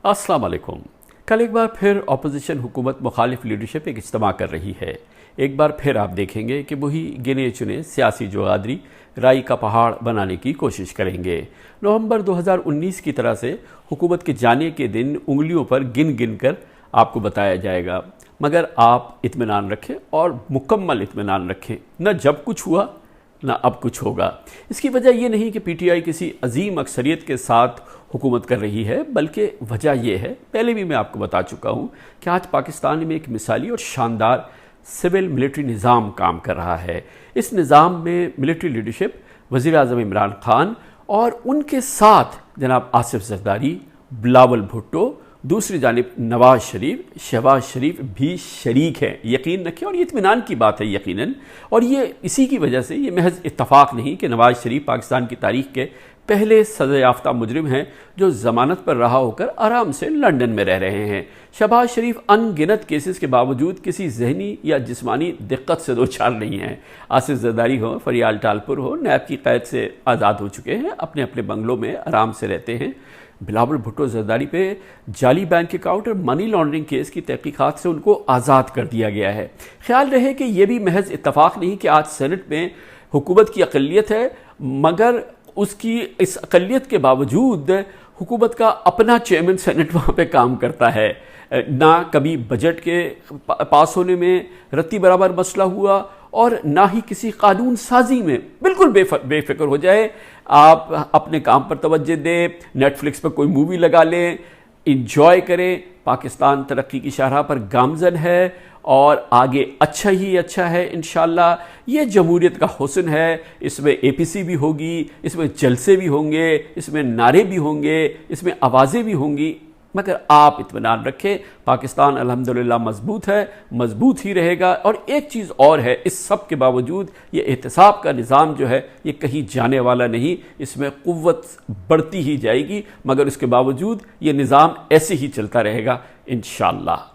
अस्सलाम वालेकुम। कल एक बार फिर अपोजिशन हुकूमत मुखालिफ लीडरशिप एक इज्तिमा कर रही है। एक बार फिर आप देखेंगे कि वही गिने चुने सियासी जुगादरी राई का पहाड़ बनाने की कोशिश करेंगे। नवंबर 2019 की तरह से हुकूमत के जाने के दिन उंगलियों पर गिन गिन कर आपको बताया जाएगा, मगर आप इत्मीनान रखें और मुकम्मल इत्मीनान रखें। न जब कुछ हुआ ना अब कुछ होगा। इसकी वजह यह नहीं कि पीटीआई किसी अजीम अक्सरियत के साथ हुकूमत कर रही है, बल्कि वजह यह है, पहले भी मैं आपको बता चुका हूं कि आज पाकिस्तान में एक मिसाली और शानदार सिविल मिलिट्री निज़ाम काम कर रहा है। इस निज़ाम में मिलिट्री लीडरशिप वज़ीर आज़म इमरान खान और उनके साथ जनाब आसिफ ज़रदारी, बिलावल भुट्टो, दूसरी जानिब नवाज शरीफ, शहबाज शरीफ भी शरीक हैं। यकीन रखें, और ये इत्मीनान की बात है यकीनन। और ये इसी की वजह से ये महज इत्तफाक नहीं कि नवाज शरीफ पाकिस्तान की तारीख के पहले सज़ा याफ्ता मुजरिम हैं जो ज़मानत पर रहा होकर आराम से लंदन में रह रहे हैं। शहबाज शरीफ अनगिनत केसेस के बावजूद किसी जहनी या जिस्मानी दिक्कत से दो चार नहीं हैं। आसिफ ज़रदारी हो, फरियाल टालपुर हो, नैब की कैद से आज़ाद हो चुके हैं, अपने अपने बंगलों में आराम से रहते हैं। बिलावल भुट्टो ज़रदारी पे जाली बैंक अकाउंट और मनी लॉन्ड्रिंग केस की तहकीकात से उनको आज़ाद कर दिया गया है। ख्याल रहे कि यह भी महज इत्तफाक नहीं कि आज सेनेट में हुकूमत की अक़लियत है, मगर उसकी इस अक़लियत के बावजूद हुकूमत का अपना चेयरमैन सेनेट वहाँ पे काम करता है। ना कभी बजट के पास होने में रत्ती बराबर मसला हुआ और ना ही किसी कानून साजी में। बिल्कुल बेफिक्र हो जाए, आप अपने काम पर तवज्जो दें, नेटफ्लिक्स पर कोई मूवी लगा लें, इंजॉय करें। पाकिस्तान तरक्की की शाहराह पर गामजन है और आगे अच्छा ही अच्छा है इंशाअल्लाह। ये जमहूरियत का हुस्न है। इसमें एपीसी भी होगी, इसमें जलसे भी होंगे, इसमें नारे भी होंगे, इसमें आवाज़ें भी होंगी, मगर आप इत्मीनान रखें, पाकिस्तान अल्हम्दुलिल्लाह मजबूत है, मजबूत ही रहेगा। और एक चीज़ और है, इस सब के बावजूद ये एहतसाब का निज़ाम जो है ये कहीं जाने वाला नहीं, इसमें क़ुव्वत बढ़ती ही जाएगी, मगर इसके बावजूद ये निज़ाम ऐसे ही चलता रहेगा इंशाअल्लाह।